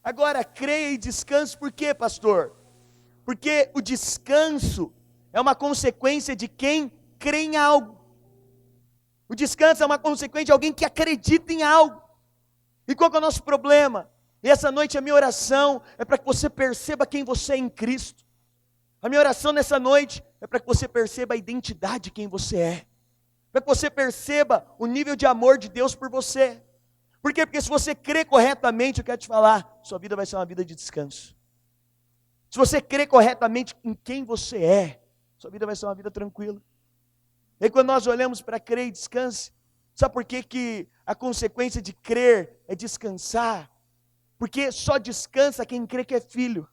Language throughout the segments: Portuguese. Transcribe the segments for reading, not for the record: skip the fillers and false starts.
Agora, creia e descanse, por quê, pastor? Porque o descanso é uma consequência de quem crê em algo. O descanso é uma consequência de alguém que acredita em algo. E qual que é o nosso problema? E essa noite a minha oração é para que você perceba quem você é em Cristo. A minha oração nessa noite é para que você perceba a identidade de quem você é. Para que você perceba o nível de amor de Deus por você. Por quê? Porque se você crê corretamente, eu quero te falar, sua vida vai ser uma vida de descanso. Se você crê corretamente em quem você é, sua vida vai ser uma vida tranquila. E quando nós olhamos para crer e descanse, sabe por que que a consequência de crer é descansar? Porque só descansa quem crê que é filho.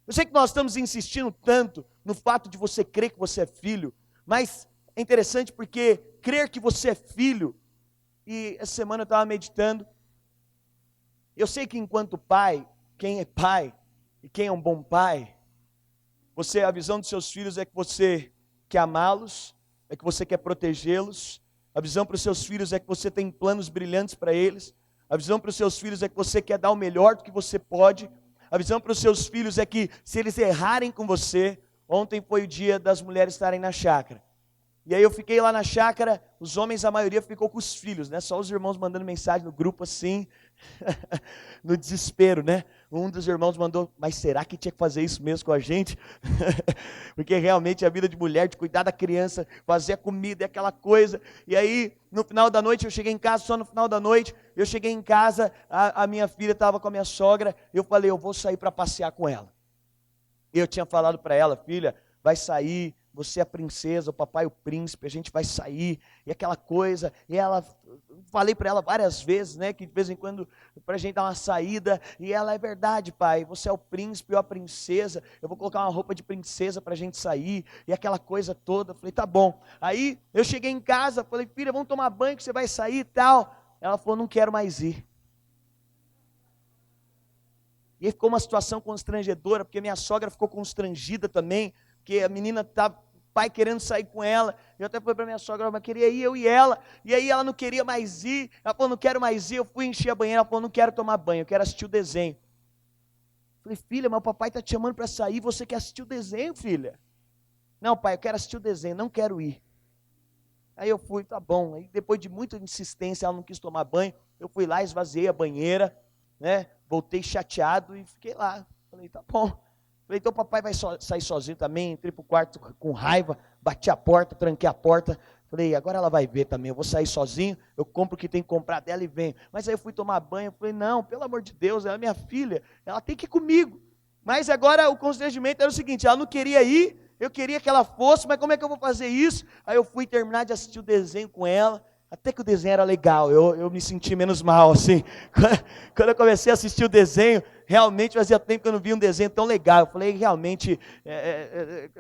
Eu sei que nós estamos insistindo tanto no fato de você crer que você é filho, mas é interessante porque crer que você é filho, e essa semana eu estava meditando, eu sei que enquanto pai, quem é pai e quem é um bom pai, a visão dos seus filhos é que você quer amá-los, é que você quer protegê-los, a visão para os seus filhos é que você tem planos brilhantes para eles, a visão para os seus filhos é que você quer dar o melhor do que você pode, a visão para os seus filhos é que se eles errarem com você, ontem foi o dia das mulheres estarem na chácara, e aí eu fiquei lá na chácara, os homens, a maioria ficou com os filhos, né? Só os irmãos mandando mensagem no grupo assim, no desespero, né? Um dos irmãos mandou, mas será que tinha que fazer isso mesmo com a gente? Porque realmente a vida de mulher, de cuidar da criança, fazer a comida, é aquela coisa. E aí, no final da noite, eu cheguei em casa, só no final da noite, eu cheguei em casa, a minha filha estava com a minha sogra, eu falei, eu vou sair para passear com ela. E eu tinha falado para ela, filha, vai sair, você é a princesa, o papai é o príncipe, a gente vai sair, e aquela coisa, e ela, falei para ela várias vezes, né, que de vez em quando, para a gente dar uma saída, e ela, é verdade pai, você é o príncipe, eu a princesa, eu vou colocar uma roupa de princesa para a gente sair, e aquela coisa toda, falei, tá bom. Aí, eu cheguei em casa, falei, filha, vamos tomar banho que você vai sair e tal, ela falou, não quero mais ir. E aí ficou uma situação constrangedora, porque minha sogra ficou constrangida também, porque a menina estava, pai querendo sair com ela, eu até falei para minha sogra, mas queria ir eu e ela, e aí ela não queria mais ir, ela falou, não quero mais ir, eu fui encher a banheira, ela falou, não quero tomar banho, eu quero assistir o desenho. Eu falei, filha, mas o papai está te chamando para sair, você quer assistir o desenho, filha? Não, pai, eu quero assistir o desenho, não quero ir. Aí eu fui, tá bom, aí depois de muita insistência, ela não quis tomar banho, eu fui lá, esvaziei a banheira, né, voltei chateado e fiquei lá, falei, tá bom. Falei, então o papai vai sair sozinho também, entrei pro quarto com raiva, bati a porta, tranquei a porta, falei, agora ela vai ver também, eu vou sair sozinho, eu compro o que tem que comprar dela e venho. Mas aí eu fui tomar banho, falei, não, pelo amor de Deus, ela é minha filha, ela tem que ir comigo. Mas agora o constrangimento era o seguinte, ela não queria ir, eu queria que ela fosse, mas como é que eu vou fazer isso? Aí eu fui terminar de assistir o desenho com ela, até que o desenho era legal, eu me senti menos mal, assim, quando eu comecei a assistir o desenho, realmente fazia tempo que eu não via um desenho tão legal, eu falei, realmente,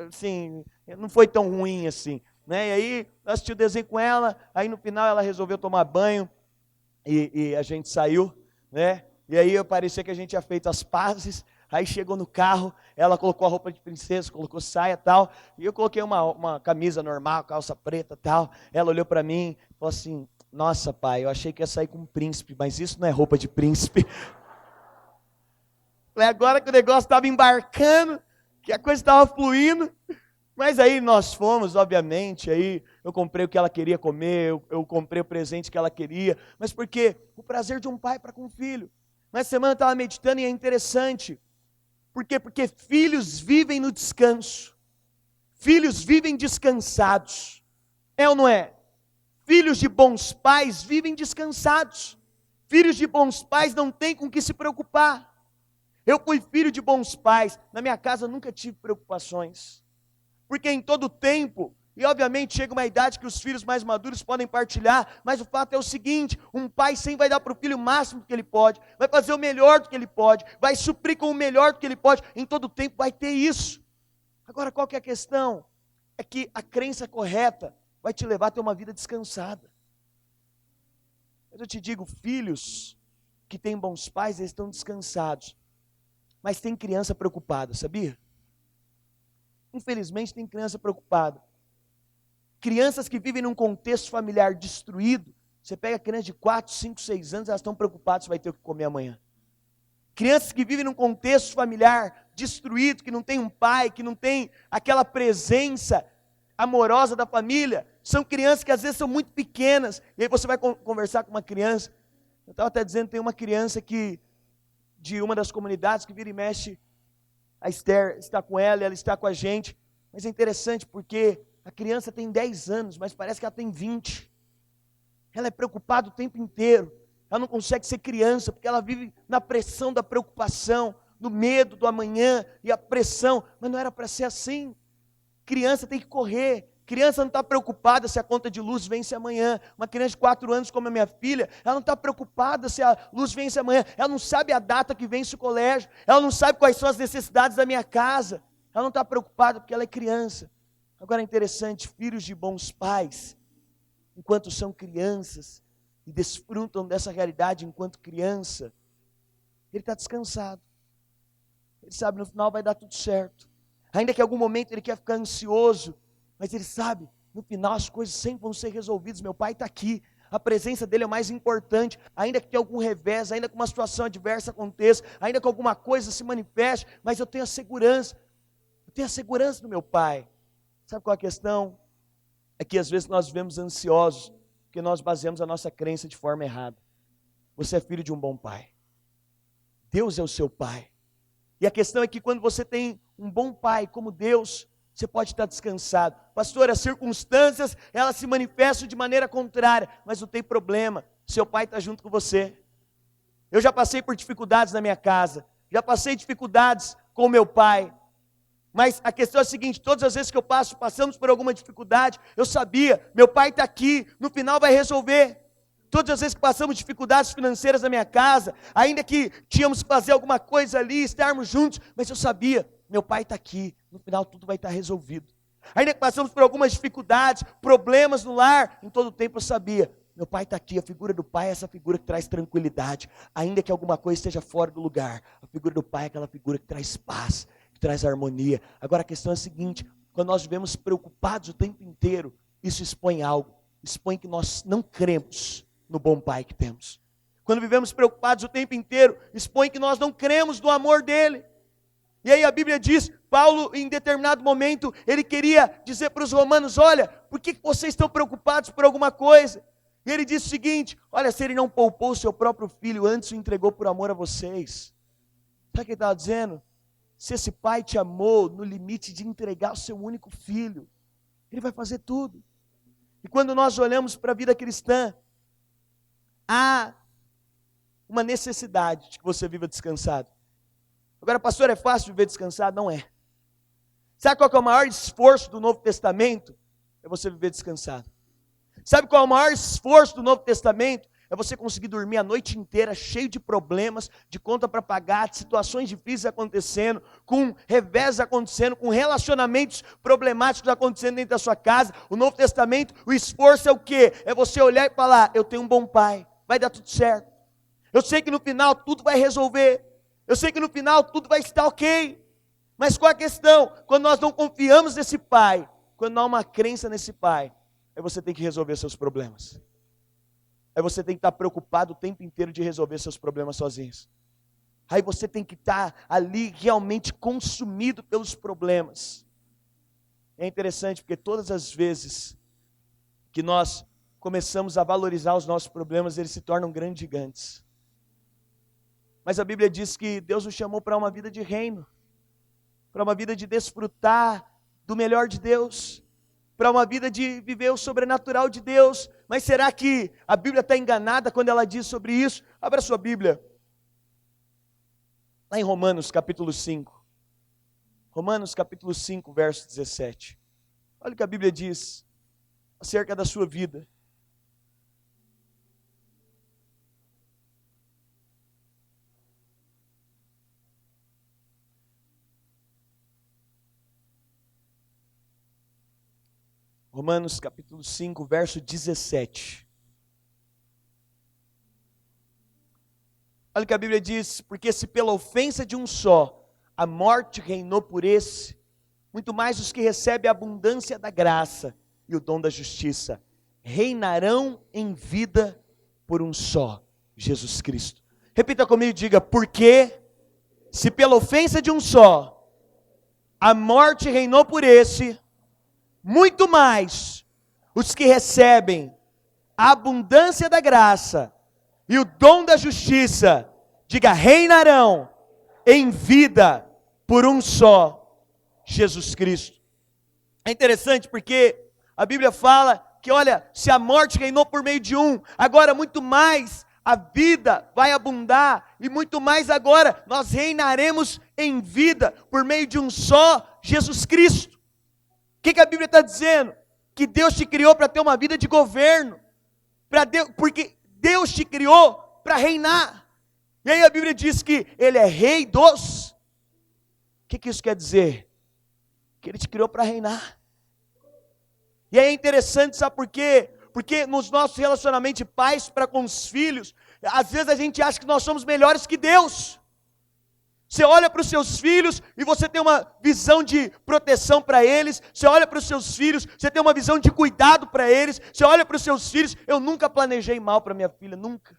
assim, não foi tão ruim assim, né, e aí, eu assisti o desenho com ela, aí no final ela resolveu tomar banho, e a gente saiu, né, e aí parecia que a gente tinha feito as pazes. Aí chegou no carro, ela colocou a roupa de princesa, colocou saia e tal, e eu coloquei uma camisa normal, calça preta e tal, ela olhou para mim e falou assim, nossa pai, eu achei que ia sair com um príncipe, mas isso não é roupa de príncipe. Agora que o negócio estava embarcando, que a coisa estava fluindo, mas aí nós fomos, obviamente, aí eu comprei o que ela queria comer, eu comprei o presente que ela queria, mas por quê? O prazer de um pai para com o filho. Nessa semana eu estava meditando e é interessante, por quê? Porque filhos vivem no descanso. Filhos vivem descansados. É ou não é? Filhos de bons pais vivem descansados. Filhos de bons pais não têm com o que se preocupar. Eu fui filho de bons pais. Na minha casa eu nunca tive preocupações. Porque em todo tempo, e obviamente chega uma idade que os filhos mais maduros podem partilhar, mas o fato é o seguinte, um pai sempre vai dar para o filho o máximo que ele pode, vai fazer o melhor do que ele pode, vai suprir com o melhor do que ele pode, em todo tempo vai ter isso. Agora qual que é a questão? É que a crença correta vai te levar a ter uma vida descansada. Mas eu te digo, filhos que têm bons pais, eles estão descansados, mas tem criança preocupada, sabia? Infelizmente tem criança preocupada. Crianças que vivem num contexto familiar destruído, você pega crianças de 4, 5, 6 anos, elas estão preocupadas se vai ter o que comer amanhã. Crianças que vivem num contexto familiar destruído, que não tem um pai, que não tem aquela presença amorosa da família. São crianças que às vezes são muito pequenas. E aí você vai conversar com uma criança. Eu estava até dizendo, tem uma criança que, de uma das comunidades, que vira e mexe, a Esther está com ela, ela está com a gente. Mas é interessante porque a criança tem 10 anos, mas parece que ela tem 20. Ela é preocupada o tempo inteiro. Ela não consegue ser criança, porque ela vive na pressão da preocupação, no medo do amanhã e a pressão. Mas não era para ser assim. Criança tem que correr. Criança não está preocupada se a conta de luz vence amanhã. Uma criança de 4 anos como a minha filha, ela não está preocupada se a luz vence amanhã. Ela não sabe a data que vence o colégio. Ela não sabe quais são as necessidades da minha casa. Ela não está preocupada porque ela é criança. Agora é interessante, filhos de bons pais, enquanto são crianças e desfrutam dessa realidade enquanto criança, ele está descansado. Ele sabe, no final vai dar tudo certo. Ainda que em algum momento ele quer ficar ansioso, mas ele sabe, no final as coisas sempre vão ser resolvidas. Meu pai está aqui, a presença dele é o mais importante. Ainda que tenha algum revés, ainda que uma situação adversa aconteça, ainda que alguma coisa se manifeste, mas eu tenho a segurança. Eu tenho a segurança do meu pai. Sabe qual é a questão? É que às vezes nós vivemos ansiosos, porque nós baseamos a nossa crença de forma errada. Você é filho de um bom pai. Deus é o seu pai. E a questão é que quando você tem um bom pai como Deus, você pode estar descansado. Pastor, as circunstâncias, elas se manifestam de maneira contrária, mas não tem problema, seu pai está junto com você. Eu já passei por dificuldades na minha casa, já passei dificuldades com o meu pai, mas a questão é a seguinte, todas as vezes que passamos por alguma dificuldade, eu sabia, meu pai está aqui, no final vai resolver. Todas as vezes que passamos dificuldades financeiras na minha casa, ainda que tínhamos que fazer alguma coisa ali, estarmos juntos, mas eu sabia, meu pai está aqui, no final tudo vai estar resolvido. Ainda que passamos por algumas dificuldades, problemas no lar, em todo o tempo eu sabia, meu pai está aqui, a figura do pai é essa figura que traz tranquilidade, ainda que alguma coisa esteja fora do lugar, a figura do pai é aquela figura que traz paz, que traz harmonia. Agora a questão é a seguinte, quando nós vivemos preocupados o tempo inteiro, isso expõe algo, expõe que nós não cremos no bom pai que temos. Quando vivemos preocupados o tempo inteiro, expõe que nós não cremos no amor dele. E aí a Bíblia diz, Paulo em determinado momento, ele queria dizer para os romanos, olha, por que vocês estão preocupados por alguma coisa? E ele disse o seguinte, olha, se ele não poupou o seu próprio filho, antes o entregou por amor a vocês. Sabe o que ele estava dizendo? Se esse pai te amou no limite de entregar o seu único filho, ele vai fazer tudo. E quando nós olhamos para a vida cristã, há uma necessidade de que você viva descansado. Agora, pastor, é fácil viver descansado? Não é. Sabe qual que é o maior esforço do Novo Testamento? É você viver descansado. Sabe qual é o maior esforço do Novo Testamento? É você conseguir dormir a noite inteira cheio de problemas, de conta para pagar, de situações difíceis acontecendo, com revés acontecendo, com relacionamentos problemáticos acontecendo dentro da sua casa. O Novo Testamento, o esforço é o quê? É você olhar e falar, eu tenho um bom pai, vai dar tudo certo. Eu sei que no final tudo vai resolver. Eu sei que no final tudo vai estar ok. Mas qual a questão? Quando nós não confiamos nesse pai, quando não há uma crença nesse pai, aí você tem que resolver seus problemas. Aí você tem que estar preocupado o tempo inteiro de resolver seus problemas sozinhos. Aí você tem que estar ali realmente consumido pelos problemas. É interessante porque todas as vezes que nós começamos a valorizar os nossos problemas, eles se tornam grandes gigantes. Mas a Bíblia diz que Deus nos chamou para uma vida de reino, para uma vida de desfrutar do melhor de Deus, para uma vida de viver o sobrenatural de Deus. Mas será que a Bíblia está enganada quando ela diz sobre isso? Abra sua Bíblia, lá em Romanos capítulo 5. Romanos capítulo 5, verso 17. Olha o que a Bíblia diz acerca da sua vida. Romanos capítulo 5, verso 17. Olha o que a Bíblia diz, porque se pela ofensa de um só, a morte reinou por esse, muito mais os que recebem a abundância da graça e o dom da justiça, reinarão em vida por um só, Jesus Cristo. Repita comigo e diga, porque Se pela ofensa de um só, a morte reinou por esse, muito mais os que recebem a abundância da graça e o dom da justiça, diga, reinarão em vida por um só, Jesus Cristo. É interessante porque a Bíblia fala que, olha, se a morte reinou por meio de um, agora muito mais a vida vai abundar, e muito mais agora nós reinaremos em vida por meio de um só, Jesus Cristo. O que a Bíblia está dizendo? Que Deus te criou para ter uma vida de governo, porque Deus te criou para reinar. E aí a Bíblia diz que Ele é rei dos... O que isso quer dizer? Que Ele te criou para reinar. E aí é interessante, sabe por quê? Porque nos nossos relacionamentos de pais para com os filhos, às vezes a gente acha que nós somos melhores que Deus. Você olha para os seus filhos e você tem uma visão de proteção para eles. Você olha para os seus filhos, você tem uma visão de cuidado para eles. Você olha para os seus filhos, eu nunca planejei mal para minha filha, nunca.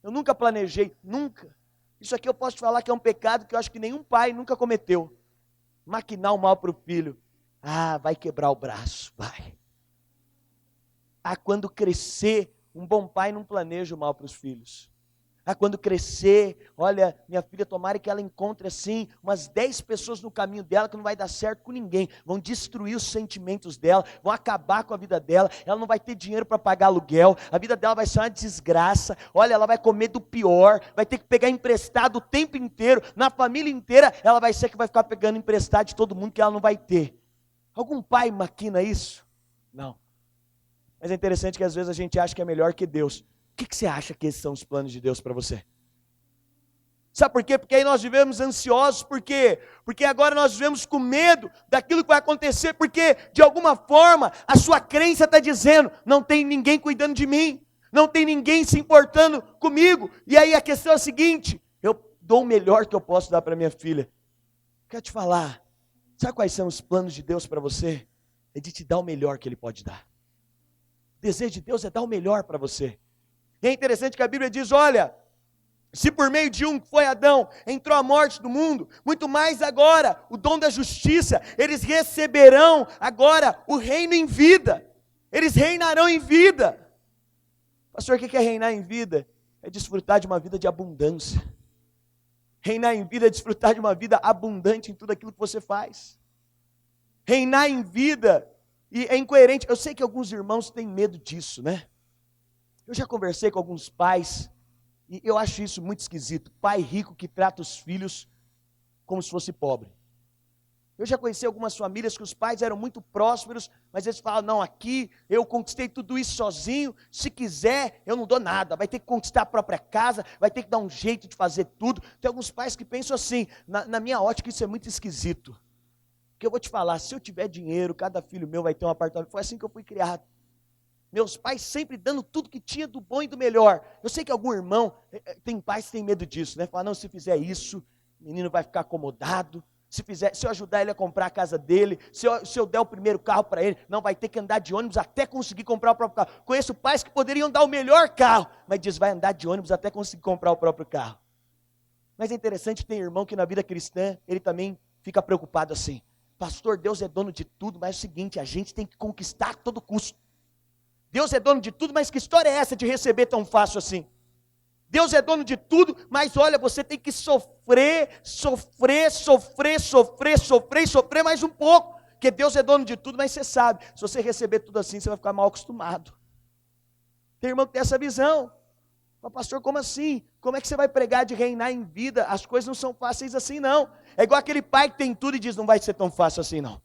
Eu nunca planejei, nunca. Isso aqui eu posso te falar que é um pecado que eu acho que nenhum pai nunca cometeu. Maquinar o mal para o filho. Ah, vai quebrar o braço, vai. Ah, quando crescer, um bom pai não planeja o mal para os filhos. Ah, quando crescer, olha, minha filha, tomara que ela encontre assim, umas 10 pessoas no caminho dela que não vai dar certo com ninguém, vão destruir os sentimentos dela, vão acabar com a vida dela, ela não vai ter dinheiro para pagar aluguel, a vida dela vai ser uma desgraça, olha, ela vai comer do pior, vai ter que pegar emprestado o tempo inteiro, na família inteira, ela vai ser que vai ficar pegando emprestado de todo mundo que ela não vai ter. Algum pai maquina isso? Não. Mas é interessante que às vezes a gente acha que é melhor que Deus. O que você acha que esses são os planos de Deus para você? Sabe por quê? Porque aí nós vivemos ansiosos, por quê? Porque agora nós vivemos com medo daquilo que vai acontecer, porque de alguma forma a sua crença está dizendo, não tem ninguém cuidando de mim, não tem ninguém se importando comigo, e aí a questão é a seguinte, eu dou o melhor que eu posso dar para minha filha. Quero te falar, sabe quais são os planos de Deus para você? É de te dar o melhor que Ele pode dar. O desejo de Deus é dar o melhor para você. E é interessante que a Bíblia diz, olha, se por meio de um que foi Adão, entrou a morte do mundo, muito mais agora, o dom da justiça, eles receberão agora o reino em vida, eles reinarão em vida. Pastor, o que é reinar em vida? É desfrutar de uma vida de abundância. Reinar em vida é desfrutar de uma vida abundante em tudo aquilo que você faz. Reinar em vida, e é incoerente, eu sei que alguns irmãos têm medo disso, né? Eu já conversei com alguns pais, e eu acho isso muito esquisito, pai rico que trata os filhos como se fosse pobre. Eu já conheci algumas famílias que os pais eram muito prósperos, mas eles falam, não, aqui eu conquistei tudo isso sozinho, se quiser eu não dou nada, vai ter que conquistar a própria casa, vai ter que dar um jeito de fazer tudo. Tem alguns pais que pensam assim, na minha ótica isso é muito esquisito. Porque eu vou te falar, se eu tiver dinheiro, cada filho meu vai ter um apartamento, foi assim que eu fui criado. Meus pais sempre dando tudo que tinha do bom e do melhor. Eu sei que algum irmão, tem pais que têm medo disso, né? Fala, não, se fizer isso, o menino vai ficar acomodado. Se eu ajudar ele a comprar a casa dele, se eu der o primeiro carro para ele, não, vai ter que andar de ônibus até conseguir comprar o próprio carro. Conheço pais que poderiam dar o melhor carro, mas diz, vai andar de ônibus até conseguir comprar o próprio carro. Mas é interessante, tem irmão que na vida cristã, ele também fica preocupado assim. Pastor, Deus é dono de tudo, mas é o seguinte, a gente tem que conquistar a todo custo. Deus é dono de tudo, mas que história é essa de receber tão fácil assim? Deus é dono de tudo, mas olha, você tem que sofrer mais um pouco. Porque Deus é dono de tudo, mas você sabe, se você receber tudo assim, você vai ficar mal acostumado. Tem irmão que tem essa visão. Mas pastor, como assim? Como é que você vai pregar de reinar em vida? As coisas não são fáceis assim não. É igual aquele pai que tem tudo e diz, não vai ser tão fácil assim não.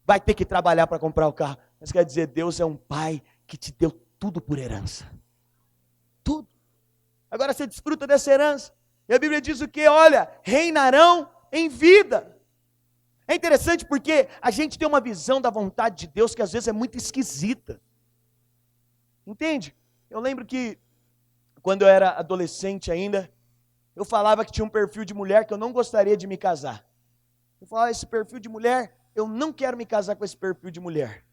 Vai ter que trabalhar para comprar o carro. Mas quer dizer, Deus é um pai que te deu tudo por herança. Tudo. Agora você desfruta dessa herança. E a Bíblia diz o quê? Olha, reinarão em vida. É interessante porque a gente tem uma visão da vontade de Deus que às vezes é muito esquisita. Entende? Eu lembro que quando eu era adolescente ainda, eu falava que tinha um perfil de mulher que eu não gostaria de me casar. Eu falava, esse perfil de mulher, eu não quero me casar com esse perfil de mulher.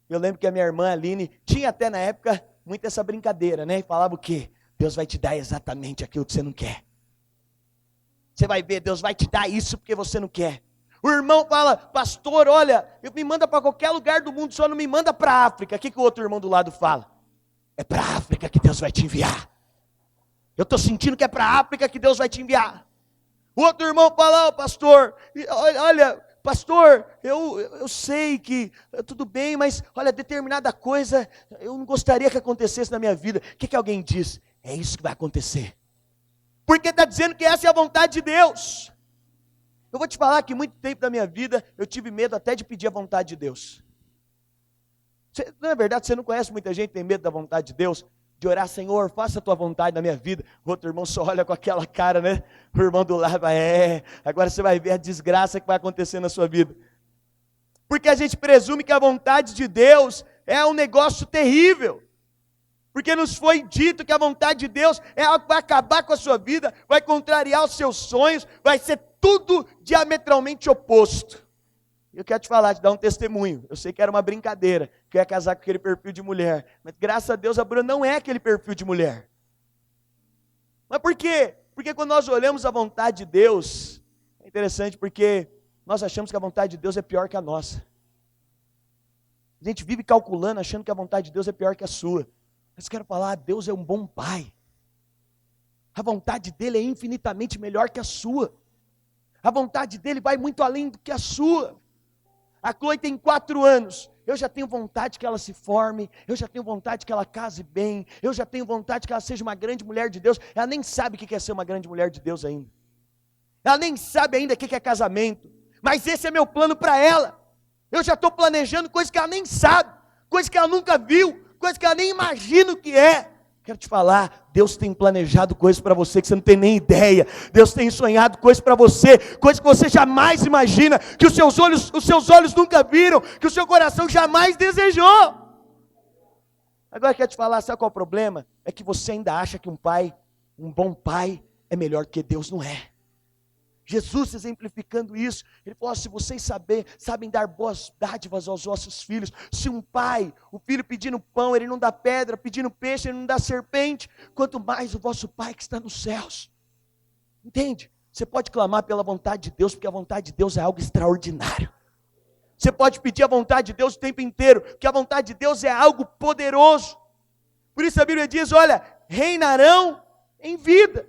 Eu lembro que a minha irmã Aline tinha até na época muito essa brincadeira, né? E falava o quê? Deus vai te dar exatamente aquilo que você não quer. Você vai ver, Deus vai te dar isso porque você não quer. O irmão fala, pastor, olha, me manda para qualquer lugar do mundo, só não me manda para a África. O que o outro irmão do lado fala? É para a África que Deus vai te enviar. Eu estou sentindo que é para a África que Deus vai te enviar. O outro irmão fala, pastor, olha, pastor, eu sei que tudo bem, mas olha, determinada coisa eu não gostaria que acontecesse na minha vida. O que alguém diz? É isso que vai acontecer. Porque está dizendo que essa é a vontade de Deus. Eu vou te falar que muito tempo da minha vida eu tive medo até de pedir a vontade de Deus. Não é verdade? Você não conhece muita gente que tem medo da vontade de Deus? De orar, Senhor, faça a tua vontade na minha vida. O outro irmão só olha com aquela cara, né? O irmão do lado vai, agora você vai ver a desgraça que vai acontecer na sua vida. Porque a gente presume que a vontade de Deus é um negócio terrível. Porque nos foi dito que a vontade de Deus é algo que vai acabar com a sua vida, vai contrariar os seus sonhos, vai ser tudo diametralmente oposto. Eu quero te falar, te dar um testemunho. Eu sei que era uma brincadeira, que eu ia casar com aquele perfil de mulher. Mas graças a Deus a Bruna não é aquele perfil de mulher. Mas por quê? Porque quando nós olhamos a vontade de Deus, é interessante porque nós achamos que a vontade de Deus é pior que a nossa. A gente vive calculando, achando que a vontade de Deus é pior que a sua. Mas quero falar, Deus é um bom pai. A vontade dele é infinitamente melhor que a sua. A vontade dele vai muito além do que a sua. A Chloe tem 4 anos, eu já tenho vontade que ela se forme, eu já tenho vontade que ela case bem, eu já tenho vontade que ela seja uma grande mulher de Deus. Ela nem sabe o que é ser uma grande mulher de Deus ainda. Ela nem sabe ainda o que é casamento, mas esse é meu plano para ela. Eu já estou planejando coisas que ela nem sabe, coisas que ela nunca viu, coisas que ela nem imagina o que é. Quero te falar, Deus tem planejado coisas para você que você não tem nem ideia. Deus tem sonhado coisas para você, coisas que você jamais imagina, que os seus olhos nunca viram, que o seu coração jamais desejou. Agora quero te falar, sabe qual é o problema? É que você ainda acha que um bom pai, é melhor do que Deus. Não é. Jesus exemplificando isso, ele falou, se vocês sabem dar boas dádivas aos vossos filhos, se um pai, o filho pedindo pão, ele não dá pedra, pedindo peixe, ele não dá serpente, quanto mais o vosso pai que está nos céus. Entende? Você pode clamar pela vontade de Deus, porque a vontade de Deus é algo extraordinário. Você pode pedir a vontade de Deus o tempo inteiro, porque a vontade de Deus é algo poderoso. Por isso a Bíblia diz, olha, reinarão em vida.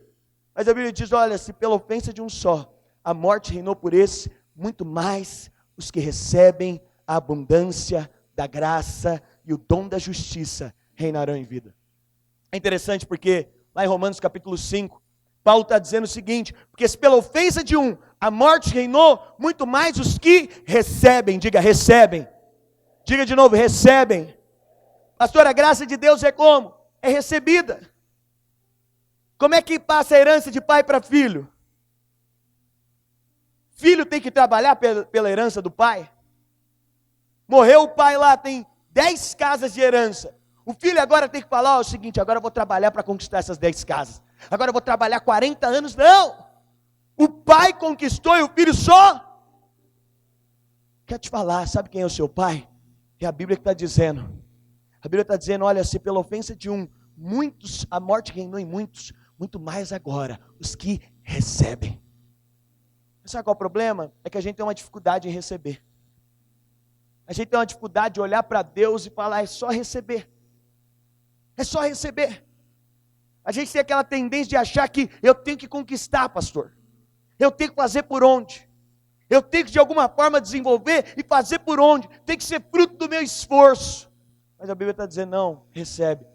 Mas a Bíblia diz, olha, se pela ofensa de um só, a morte reinou por esse, muito mais os que recebem a abundância da graça e o dom da justiça reinarão em vida. É interessante porque lá em Romanos capítulo 5, Paulo está dizendo o seguinte, porque se pela ofensa de um, a morte reinou, muito mais os que recebem, diga recebem, diga de novo, recebem. Pastor, a graça de Deus é como? É recebida. Como é que passa a herança de pai para filho? Filho tem que trabalhar pela herança do pai? Morreu o pai lá, tem 10 casas de herança. O filho agora tem que falar, o seguinte, agora eu vou trabalhar para conquistar essas 10 casas. Agora eu vou trabalhar 40 anos. Não! O pai conquistou e o filho só. Quero te falar, sabe quem é o seu pai? É a Bíblia que está dizendo. A Bíblia está dizendo, olha, se pela ofensa de um, muitos, a morte reinou em muitos, muito mais agora, os que recebem. Sabe qual é o problema? É que a gente tem uma dificuldade em receber. A gente tem uma dificuldade de olhar para Deus e falar, é só receber. É só receber. A gente tem aquela tendência de achar que eu tenho que conquistar, pastor. Eu tenho que fazer por onde? Eu tenho que de alguma forma desenvolver e fazer por onde? Tem que ser fruto do meu esforço. Mas a Bíblia está dizendo, não, recebe.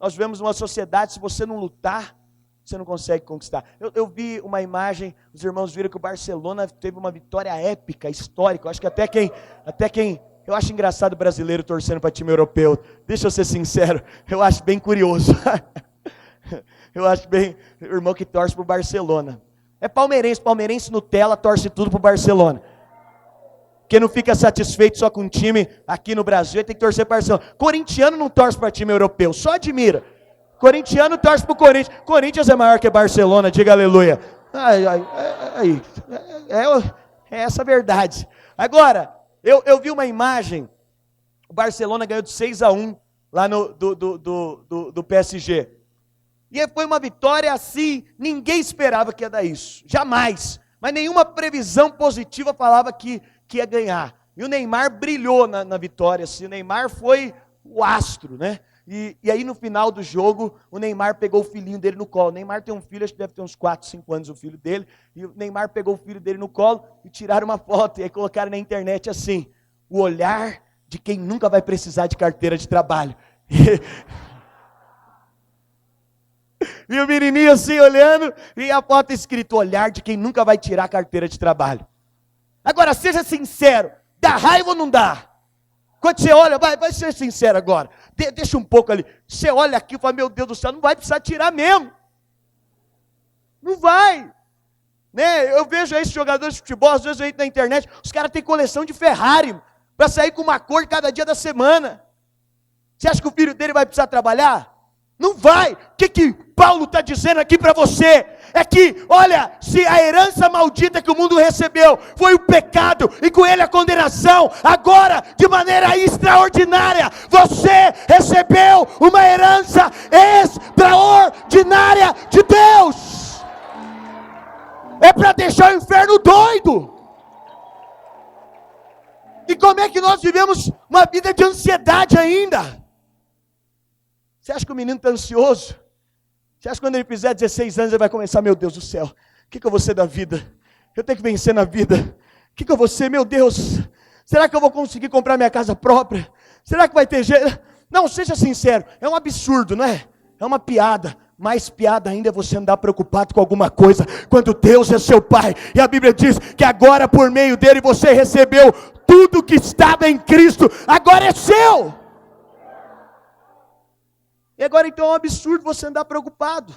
Nós vivemos uma sociedade, se você não lutar, você não consegue conquistar. Eu vi uma imagem, os irmãos viram que o Barcelona teve uma vitória épica, histórica. Eu acho que até quem eu acho engraçado o brasileiro torcendo para time europeu. Deixa eu ser sincero, eu acho bem curioso. Eu acho bem, o irmão que torce para o Barcelona. É palmeirense Nutella, torce tudo para o Barcelona. Quem não fica satisfeito só com um time aqui no Brasil, tem que torcer para o Barcelona. Corintiano não torce para time europeu, só admira. Corintiano torce para o Corinthians. Corinthians é maior que Barcelona, diga aleluia. É essa a verdade. Agora, eu vi uma imagem, o Barcelona ganhou de 6-1 lá do PSG. E foi uma vitória assim, ninguém esperava que ia dar isso, jamais. Mas nenhuma previsão positiva falava que ia ganhar. E o Neymar brilhou na vitória, assim. O Neymar foi o astro, né? E aí no final do jogo, o Neymar pegou o filhinho dele no colo. O Neymar tem um filho, acho que deve ter uns 4, 5 anos o filho dele. E o Neymar pegou o filho dele no colo e tiraram uma foto. E aí colocaram na internet assim: o olhar de quem nunca vai precisar de carteira de trabalho. E o menininho assim olhando, e a foto escrito: olhar de quem nunca vai tirar a carteira de trabalho. Agora, seja sincero, dá raiva ou não dá? Quando você olha, vai ser sincero agora, deixa um pouco ali, você olha aqui e fala: meu Deus do céu, não vai precisar tirar mesmo. Não vai. Né? Eu vejo esses jogadores de futebol, às vezes aí na internet, os caras têm coleção de Ferrari, para sair com uma cor cada dia da semana. Você acha que o filho dele vai precisar trabalhar? Não vai. O que Paulo está dizendo aqui para você? É que, olha, se a herança maldita que o mundo recebeu foi o pecado, e com ele a condenação, agora, de maneira extraordinária, você recebeu uma herança extraordinária de Deus. É para deixar o inferno doido. E como é que nós vivemos uma vida de ansiedade ainda? Você acha que o menino está ansioso? Você acha que quando ele fizer 16 anos ele vai começar: meu Deus do céu, o que eu vou ser da vida? Eu tenho que vencer na vida. O que eu vou ser? Meu Deus, será que eu vou conseguir comprar minha casa própria? Será que vai ter jeito? Não, seja sincero, é um absurdo, não é? É uma piada. Mais piada ainda é você andar preocupado com alguma coisa, quando Deus é seu Pai. E a Bíblia diz que agora por meio dele você recebeu tudo que estava em Cristo, agora é seu. E agora então é um absurdo você andar preocupado.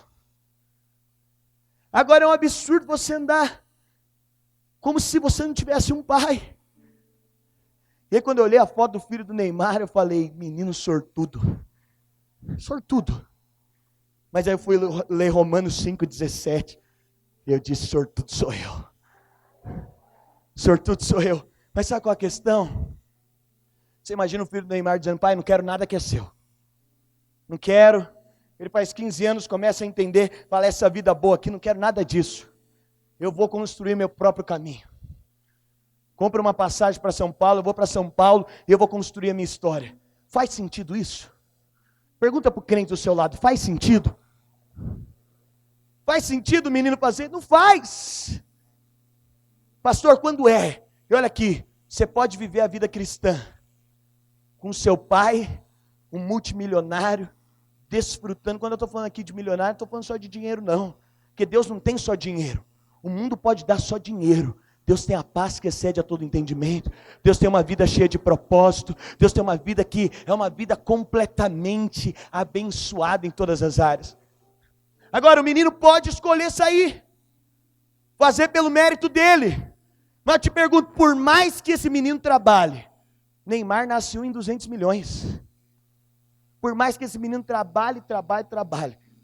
Agora é um absurdo você andar como se você não tivesse um pai. E aí quando eu olhei a foto do filho do Neymar, eu falei: menino sortudo. Sortudo. Mas aí eu fui ler Romanos 5,17. E eu disse: sortudo sou eu. Sortudo sou eu. Mas sabe qual é a questão? Você imagina o filho do Neymar dizendo: pai, não quero nada que é seu. Não quero. Ele faz 15 anos, começa a entender, fala: essa vida boa aqui, não quero nada disso. Eu vou construir meu próprio caminho. Compra uma passagem para São Paulo, eu vou para São Paulo e eu vou construir a minha história. Faz sentido isso? Pergunta para o crente do seu lado: faz sentido? Faz sentido o menino fazer? Não faz. Pastor, quando é? E olha aqui, você pode viver a vida cristã com seu pai, um multimilionário, desfrutando. Quando eu estou falando aqui de milionário, não estou falando só de dinheiro não, porque Deus não tem só dinheiro. O mundo pode dar só dinheiro. Deus tem a paz que excede a todo entendimento. Deus tem uma vida cheia de propósito. Deus tem uma vida que é uma vida completamente abençoada em todas as áreas. Agora o menino pode escolher sair, fazer pelo mérito dele. Mas eu te pergunto, por mais que esse menino trabalhe, Neymar nasceu em 200 milhões. Por mais que esse menino trabalhe,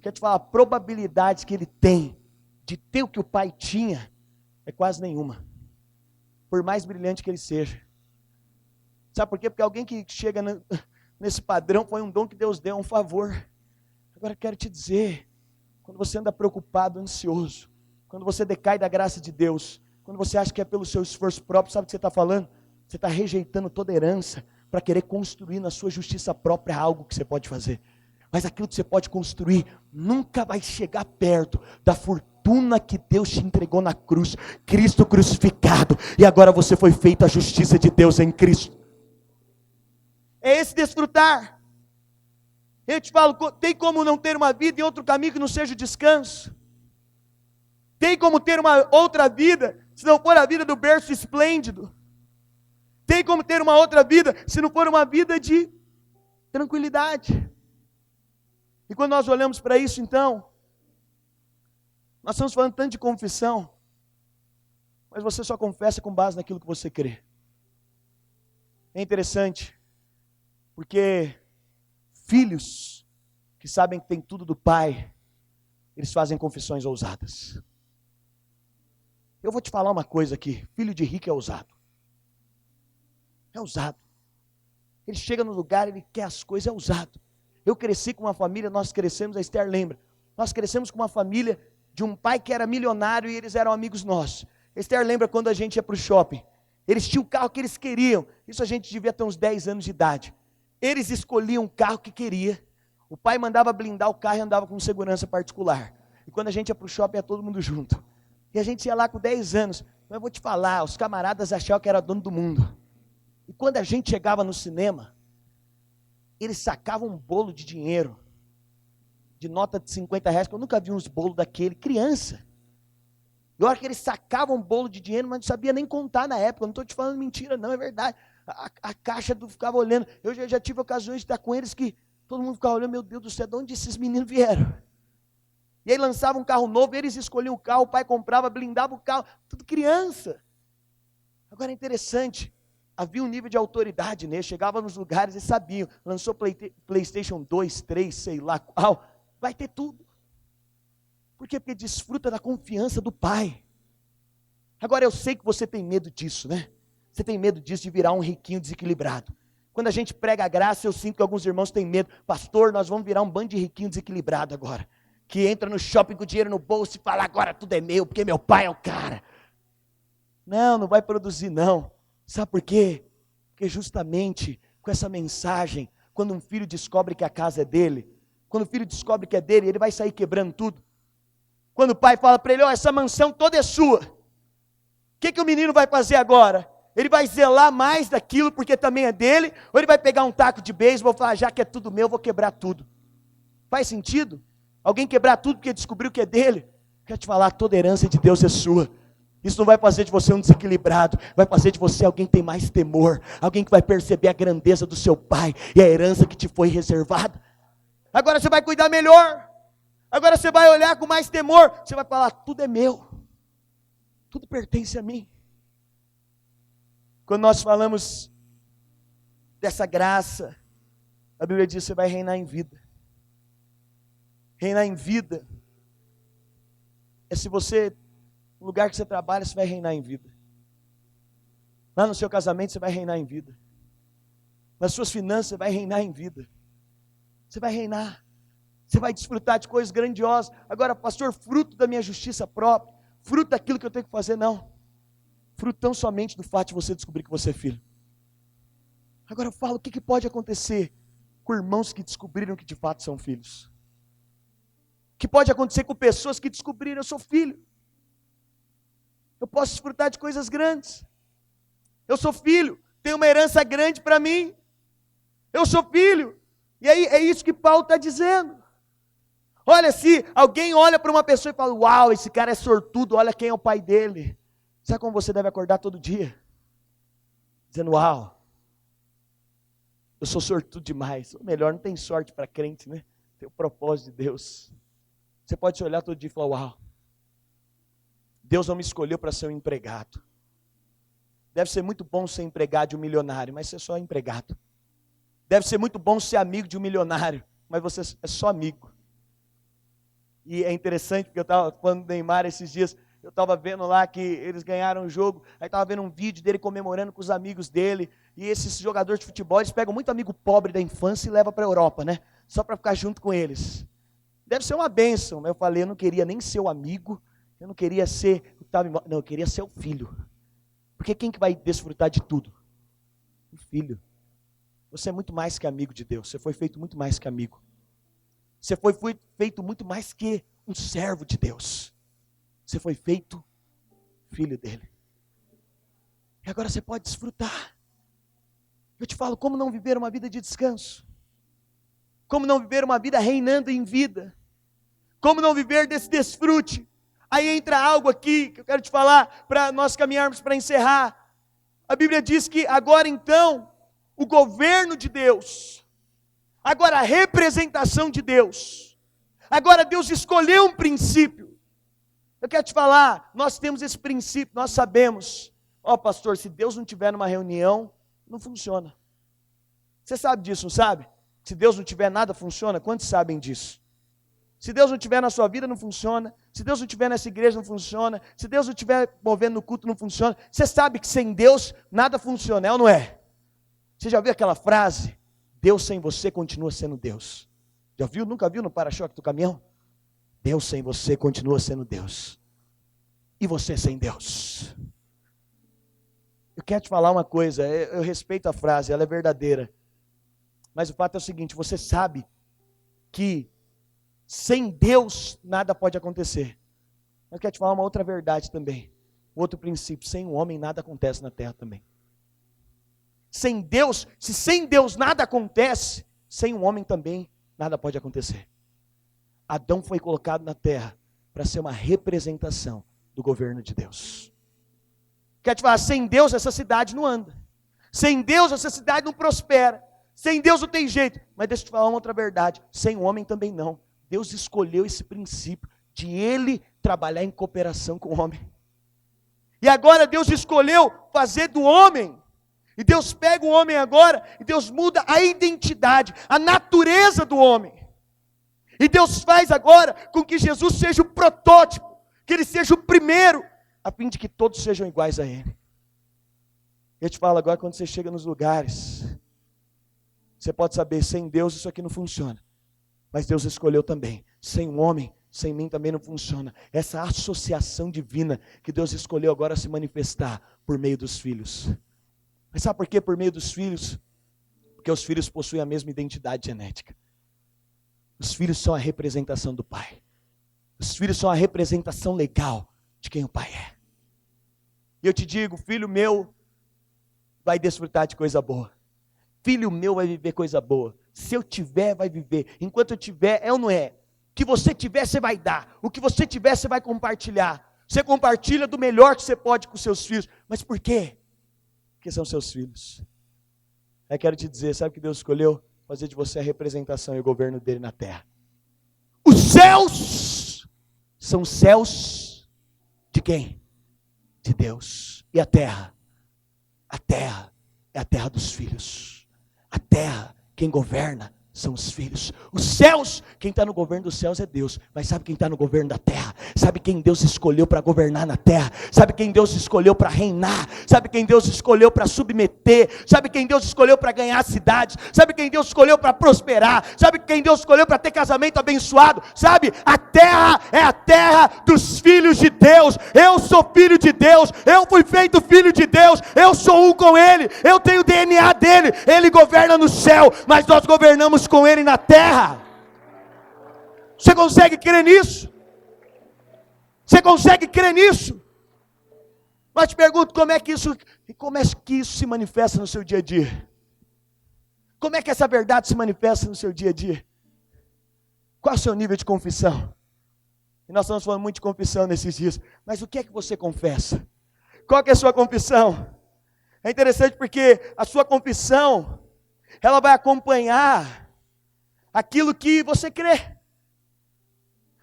quero te falar, a probabilidade que ele tem de ter o que o pai tinha é quase nenhuma. Por mais brilhante que ele seja. Sabe por quê? Porque alguém que chega nesse padrão foi um dom que Deus deu, um favor. Agora quero te dizer, quando você anda preocupado, ansioso, quando você decai da graça de Deus, quando você acha que é pelo seu esforço próprio, sabe o que você está falando? Você está rejeitando toda herança para querer construir na sua justiça própria algo que você pode fazer. Mas aquilo que você pode construir nunca vai chegar perto da fortuna que Deus te entregou na cruz, Cristo crucificado, e agora você foi feito a justiça de Deus em Cristo. É esse desfrutar. Eu te falo, tem como não ter uma vida em outro caminho que não seja o descanso? Tem como ter uma outra vida, se não for a vida do berço esplêndido? Tem como ter uma outra vida, se não for uma vida de tranquilidade? E quando nós olhamos para isso, então, nós estamos falando tanto de confissão, mas você só confessa com base naquilo que você crê. É interessante, porque filhos que sabem que tem tudo do pai, eles fazem confissões ousadas. Eu vou te falar uma coisa aqui, filho de rico é ousado. É ousado. Ele chega no lugar, ele quer as coisas, é ousado. Eu cresci com uma família, nós crescemos, a Esther lembra. Nós crescemos com uma família de um pai que era milionário e eles eram amigos nossos. Esther lembra quando a gente ia para o shopping. Eles tinham o carro que eles queriam. Isso a gente devia ter uns 10 anos de idade. Eles escolhiam o carro que queria. O pai mandava blindar o carro e andava com segurança particular. E quando a gente ia para o shopping, ia todo mundo junto. E a gente ia lá com 10 anos. Mas eu vou te falar, os camaradas achavam que era dono do mundo. E quando a gente chegava no cinema, eles sacavam um bolo de dinheiro, de nota de 50 reais, que eu nunca vi uns bolos daquele, criança. E a hora que eles sacavam um bolo de dinheiro, mas não sabia nem contar na época, eu não estou te falando mentira não, é verdade. A caixa ficava olhando, eu já tive ocasiões de estar com eles que todo mundo ficava olhando, meu Deus do céu, de onde esses meninos vieram? E aí lançavam um carro novo, eles escolhiam o carro, o pai comprava, blindava o carro, tudo criança. Agora é interessante, havia um nível de autoridade nele, chegava nos lugares e sabiam, lançou PlayStation 2, 3, sei lá qual, vai ter tudo. Por quê? Porque desfruta da confiança do pai. Agora eu sei que você tem medo disso, né? Você tem medo disso, de virar um riquinho desequilibrado. Quando a gente prega a graça, eu sinto que alguns irmãos têm medo. Pastor, nós vamos virar um bando de riquinho desequilibrado agora. Que entra no shopping com o dinheiro no bolso e fala, agora tudo é meu, porque meu pai é o cara. Não, não vai produzir não. Sabe por quê? Porque justamente com essa mensagem, quando um filho descobre que a casa é dele, quando o filho descobre que é dele, ele vai sair quebrando tudo. Quando o pai fala para ele, essa mansão toda é sua. O que o menino vai fazer agora? Ele vai zelar mais daquilo porque também é dele? Ou ele vai pegar um taco de beisebol e falar, já que é tudo meu, eu vou quebrar tudo? Faz sentido? Alguém quebrar tudo porque descobriu que é dele? Quero te falar, toda herança de Deus é sua. Isso não vai fazer de você um desequilibrado, vai fazer de você alguém que tem mais temor, alguém que vai perceber a grandeza do seu pai e a herança que te foi reservada. Agora você vai cuidar melhor, agora você vai olhar com mais temor, você vai falar, tudo é meu, tudo pertence a mim. Quando nós falamos dessa graça, a Bíblia diz que você vai reinar em vida. Reinar em vida é se você, no lugar que você trabalha, você vai reinar em vida. Lá no seu casamento, você vai reinar em vida. Nas suas finanças, você vai reinar em vida. Você vai reinar. Você vai desfrutar de coisas grandiosas. Agora, pastor, fruto da minha justiça própria, fruto daquilo que eu tenho que fazer, não. Fruto tão somente do fato de você descobrir que você é filho. Agora eu falo, o que pode acontecer com irmãos que descobriram que de fato são filhos? O que pode acontecer com pessoas que descobriram, eu sou filho? Eu posso desfrutar de coisas grandes. Eu sou filho, tenho uma herança grande para mim. Eu sou filho. E aí é isso que Paulo está dizendo. Olha, se alguém olha para uma pessoa e fala, uau, esse cara é sortudo, olha quem é o pai dele. Sabe como você deve acordar todo dia? Dizendo, uau, eu sou sortudo demais. Ou melhor, não tem sorte para crente, né? Tem o propósito de Deus. Você pode se olhar todo dia e falar, uau, Deus não me escolheu para ser um empregado. Deve ser muito bom ser empregado de um milionário, mas você é só empregado. Deve ser muito bom ser amigo de um milionário, mas você é só amigo. E é interessante, porque eu estava falando do Neymar esses dias, eu estava vendo lá que eles ganharam o jogo, aí estava vendo um vídeo dele comemorando com os amigos dele, e esses jogadores de futebol, eles pegam muito amigo pobre da infância e levam para a Europa, né? Só para ficar junto com eles. Deve ser uma bênção, mas eu falei, eu não queria nem ser o amigo, eu não queria ser, não, eu queria ser o filho. Porque quem que vai desfrutar de tudo? O filho. Você é muito mais que amigo de Deus, você foi feito muito mais que amigo. Você foi feito muito mais que um servo de Deus. Você foi feito filho dele. E agora você pode desfrutar. Eu te falo, como não viver uma vida de descanso? Como não viver uma vida reinando em vida? Como não viver desse desfrute? Aí entra algo aqui que eu quero te falar, para nós caminharmos para encerrar. A Bíblia diz que agora então, o governo de Deus, agora a representação de Deus, agora Deus escolheu um princípio. Eu quero te falar, nós temos esse princípio, nós sabemos, pastor, se Deus não tiver numa reunião, não funciona. Você sabe disso, não sabe? Se Deus não tiver, nada funciona. Quantos sabem disso? Se Deus não tiver na sua vida, não funciona. Se Deus não tiver nessa igreja, não funciona. Se Deus não tiver movendo no culto, não funciona. Você sabe que sem Deus, nada funciona, é ou não é? Você já viu aquela frase? Deus sem você continua sendo Deus. Já viu? Nunca viu no para-choque do caminhão? Deus sem você continua sendo Deus. E você sem Deus. Eu quero te falar uma coisa, eu respeito a frase, ela é verdadeira. Mas o fato é o seguinte, você sabe que sem Deus nada pode acontecer. Eu quero te falar uma outra verdade também. Outro princípio, sem o homem nada acontece na terra também. Sem Deus, se sem Deus nada acontece, sem o homem também nada pode acontecer. Adão foi colocado na terra para ser uma representação do governo de Deus. Quer te falar, sem Deus essa cidade não anda. Sem Deus essa cidade não prospera. Sem Deus não tem jeito. Mas deixa eu te falar uma outra verdade, sem o homem também não. Deus escolheu esse princípio de Ele trabalhar em cooperação com o homem. E agora Deus escolheu fazer do homem. E Deus pega o homem agora e Deus muda a identidade, a natureza do homem. E Deus faz agora com que Jesus seja o protótipo, que Ele seja o primeiro, a fim de que todos sejam iguais a Ele. Eu te falo agora, quando você chega nos lugares, você pode saber, sem Deus isso aqui não funciona. Mas Deus escolheu também, sem o homem, sem mim também não funciona. Essa associação divina que Deus escolheu agora se manifestar por meio dos filhos. Mas sabe por quê por meio dos filhos? Porque os filhos possuem a mesma identidade genética. Os filhos são a representação do Pai. Os filhos são a representação legal de quem o Pai é. E eu te digo, filho meu vai desfrutar de coisa boa. Filho meu vai viver coisa boa. Se eu tiver, vai viver. Enquanto eu tiver, é ou não é? O que você tiver, você vai dar. O que você tiver, você vai compartilhar. Você compartilha do melhor que você pode com seus filhos. Mas por quê? Porque são seus filhos. Eu quero te dizer, sabe o que Deus escolheu? Fazer de você a representação e o governo dele na terra. Os céus são céus de quem? De Deus. E a terra? A terra é a terra dos filhos. A terra, quem governa são os filhos. Os céus, quem está no governo dos céus é Deus. Mas sabe quem está no governo da terra? Sabe quem Deus escolheu para governar na terra? Sabe quem Deus escolheu para reinar? Sabe quem Deus escolheu para submeter? Sabe quem Deus escolheu para ganhar cidades? Sabe quem Deus escolheu para prosperar? Sabe quem Deus escolheu para ter casamento abençoado? Sabe, a terra é a terra dos filhos de Deus. Eu sou filho de Deus, eu fui feito filho de Deus, eu sou um com Ele, eu tenho o DNA dele. Ele governa no céu, mas nós governamos com Ele na terra. Você consegue crer nisso? Você consegue crer nisso? Mas te pergunto, como é que isso se manifesta no seu dia a dia? Como é que essa verdade se manifesta no seu dia a dia? Qual é o seu nível de confissão? E nós estamos falando muito de confissão nesses dias. Mas o que é que você confessa? Qual que é a sua confissão? É interessante porque a sua confissão, ela vai acompanhar aquilo que você crê.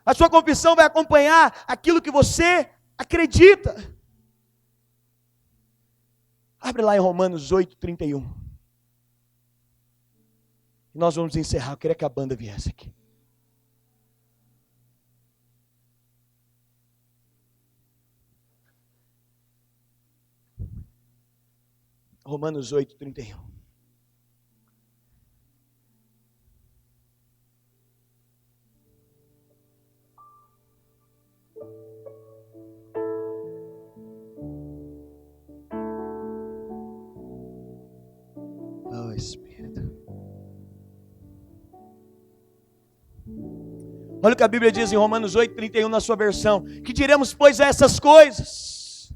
A sua confissão vai acompanhar aquilo que você acredita. Abre lá em Romanos 8:31. E nós vamos encerrar. Eu queria que a banda viesse aqui. Romanos 8:31. Oh, Espírito. Olha o que a Bíblia diz em Romanos 8:31 na sua versão. Que diremos, pois, a essas coisas?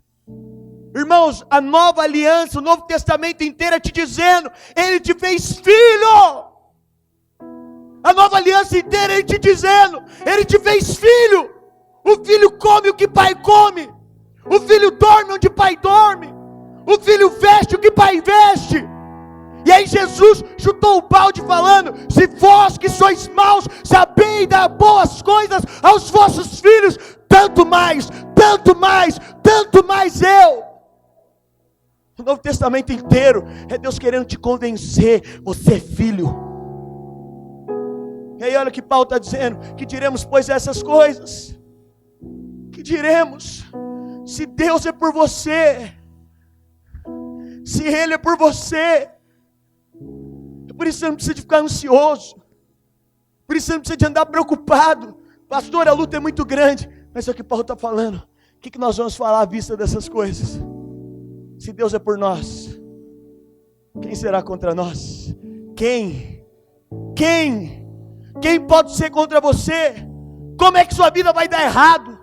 Irmãos, a nova aliança, o Novo Testamento inteiro é te dizendo, Ele te fez filho. A nova aliança inteira é Ele te dizendo, Ele te fez filho. O filho come o que pai come. O filho dorme onde pai dorme. O filho veste o que pai veste. E aí Jesus chutou o balde falando, se vós que sois maus, sabeis dar boas coisas aos vossos filhos, tanto mais eu. O Novo Testamento inteiro é Deus querendo te convencer, você é filho. E aí olha o que Paulo está dizendo, que diremos pois essas coisas? Que diremos? Se Deus é por você, se Ele é por você, por isso você não precisa de ficar ansioso, por isso você não precisa de andar preocupado. Pastor, a luta é muito grande. Mas é o que Paulo está falando. O que nós vamos falar à vista dessas coisas? Se Deus é por nós, quem será contra nós? Quem pode ser contra você? Como é que sua vida vai dar errado?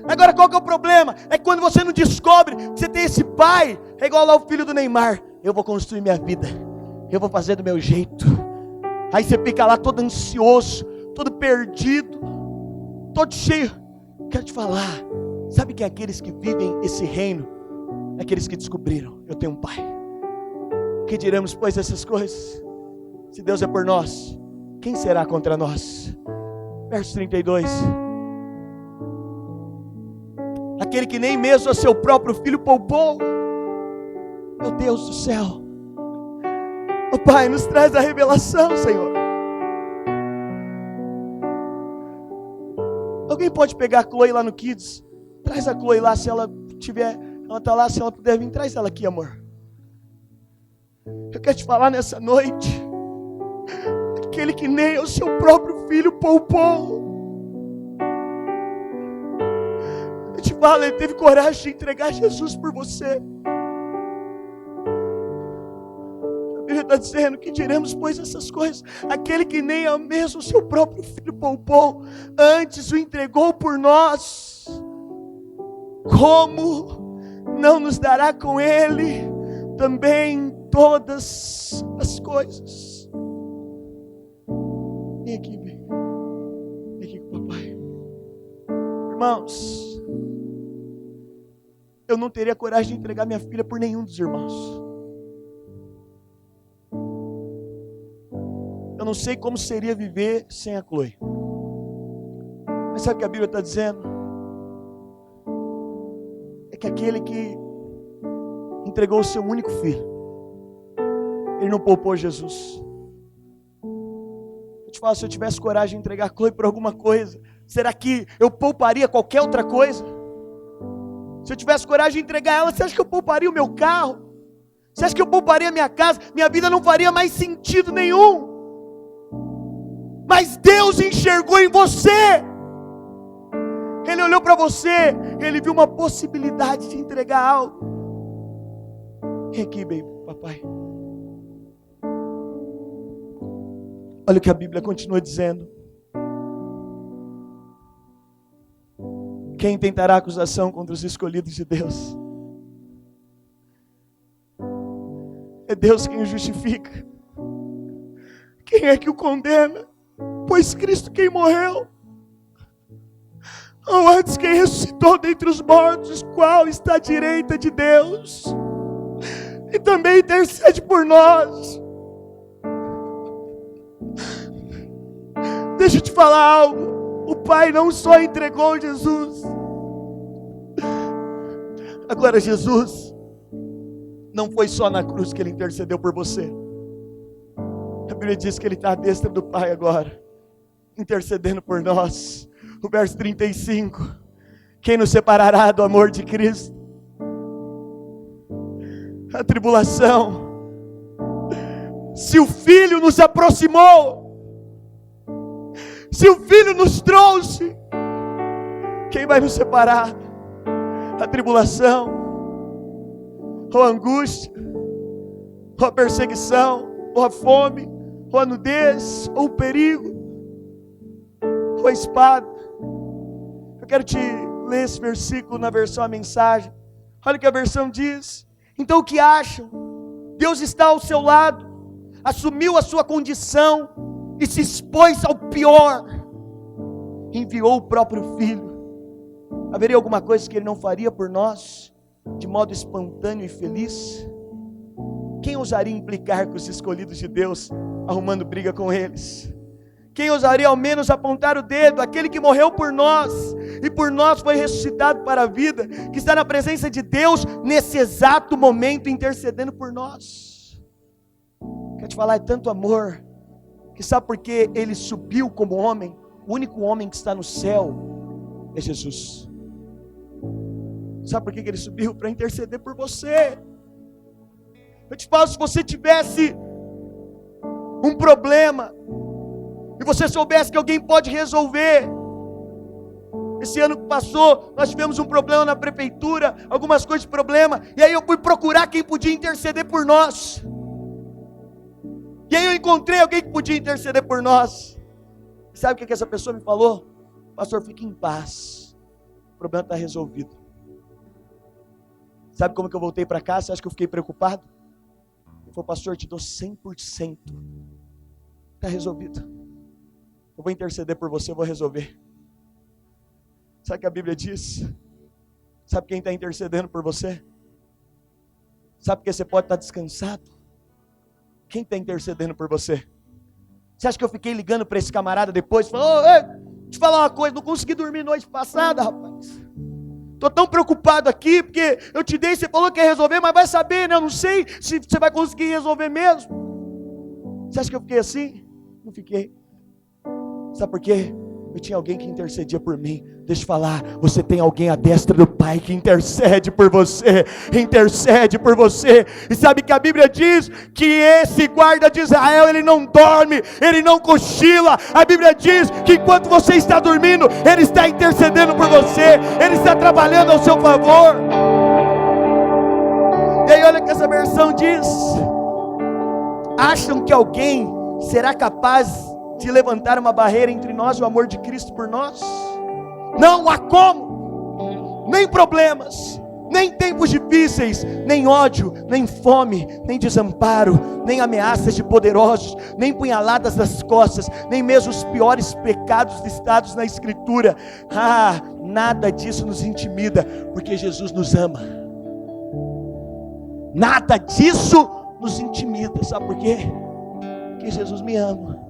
Agora qual que é o problema? É que quando você não descobre que você tem esse pai, é igual lá o filho do Neymar. Eu vou construir minha vida, eu vou fazer do meu jeito. Aí você fica lá todo ansioso, todo perdido, todo cheio. Quero te falar, sabe que aqueles que vivem esse reino, é aqueles que descobriram, eu tenho um pai. Que diremos pois essas coisas? Se Deus é por nós, quem será contra nós? Verso 32. Aquele que nem mesmo a seu próprio filho poupou. Meu Deus do céu. Oh Pai, nos traz a revelação, Senhor. Alguém pode pegar a Chloe lá no Kids? Traz a Chloe lá, se ela tiver, ela está lá, se ela puder vir, traz ela aqui, amor. Eu quero te falar nessa noite, aquele que nem o seu próprio filho poupou. Eu te falo, ele teve coragem de entregar Jesus por você. A Bíblia está dizendo que diremos pois essas coisas, aquele que nem ao mesmo o seu próprio filho poupou, antes o entregou por nós, como não nos dará com ele também todas as coisas? Vem aqui, vem aqui com o papai. Irmãos, eu não teria coragem de entregar minha filha por nenhum dos irmãos. Eu não sei como seria viver sem a Chloe. Mas sabe o que a Bíblia está dizendo? É que aquele que entregou o seu único filho, ele não poupou Jesus. Eu te falo, se eu tivesse coragem de entregar a Chloe por alguma coisa, será que eu pouparia qualquer outra coisa? Se eu tivesse coragem de entregar ela, você acha que eu pouparia o meu carro? Você acha que eu pouparia a minha casa? Minha vida não faria mais sentido nenhum. Mas Deus enxergou em você. Ele olhou para você, ele viu uma possibilidade de entregar algo. Vem aqui, baby, papai. Olha o que a Bíblia continua dizendo. Quem tentará acusação contra os escolhidos de Deus? É Deus quem o justifica. Quem é que o condena? Pois Cristo quem morreu, ou antes quem ressuscitou dentre os mortos, qual está à direita de Deus, e também intercede por nós. Deixa eu te falar algo. O Pai não só entregou Jesus, agora Jesus não foi só na cruz que Ele intercedeu por você. A Bíblia diz que Ele está à destra do Pai agora, intercedendo por nós. O verso 35, quem nos separará do amor de Cristo? A tribulação. Se o Filho nos aproximou, se o Filho nos trouxe, quem vai nos separar? A tribulação, ou a angústia, ou a perseguição, ou a fome, ou a nudez, ou o perigo, ou a espada. Eu quero te ler esse versículo na versão A Mensagem. Olha o que a versão diz. Então o que acham? Deus está ao seu lado, assumiu a sua condição e se expôs ao pior. Enviou o próprio Filho. Haveria alguma coisa que Ele não faria por nós, de modo espontâneo e feliz? Quem ousaria implicar com os escolhidos de Deus, arrumando briga com eles? Quem ousaria ao menos apontar o dedo, aquele que morreu por nós, e por nós foi ressuscitado para a vida, que está na presença de Deus, nesse exato momento, intercedendo por nós? Quero te falar, é tanto amor, que sabe por que Ele subiu como homem? O único homem que está no céu é Jesus. Sabe por que Ele subiu? Para interceder por você. Eu te falo, se você tivesse um problema, e você soubesse que alguém pode resolver, Esse ano que passou, nós tivemos um problema na prefeitura, algumas coisas de problema, e aí eu fui procurar quem podia interceder por nós. E aí eu encontrei alguém que podia interceder por nós. E sabe o que essa pessoa me falou? Pastor, fique em paz, o problema está resolvido. Sabe como que eu voltei para casa? Você acha que eu fiquei preocupado? Ele falou, pastor, eu te dou 100%. Está resolvido. Eu vou interceder por você, eu vou resolver. Sabe o que a Bíblia diz? Sabe quem está intercedendo por você? Sabe por que você pode estar descansado? Quem está intercedendo por você? Você acha que eu fiquei ligando para esse camarada depois? Falou, deixa eu te falar uma coisa, não consegui dormir noite passada, rapaz. Estou tão preocupado aqui, porque eu te dei, você falou que ia resolver, mas vai saber, né? Eu não sei se você vai conseguir resolver mesmo. Você acha que eu fiquei assim? Não fiquei. Sabe por quê? Eu tinha alguém que intercedia por mim. Deixa eu falar, você tem alguém à destra do Pai que intercede por você. Intercede por você. E sabe que a Bíblia diz que esse guarda de Israel, ele não dorme, ele não cochila. A Bíblia diz que enquanto você está dormindo, ele está intercedendo por você, ele está trabalhando ao seu favor. E aí olha o que essa versão diz: acham que alguém será capaz de levantar uma barreira entre nós e o amor de Cristo por nós? Não há como, nem problemas, nem tempos difíceis, nem ódio, nem fome, nem desamparo, nem ameaças de poderosos, nem punhaladas nas costas, nem mesmo os piores pecados listados na Escritura. Nada disso nos intimida, porque Jesus nos ama. Nada disso nos intimida, sabe por quê? Porque Jesus me ama.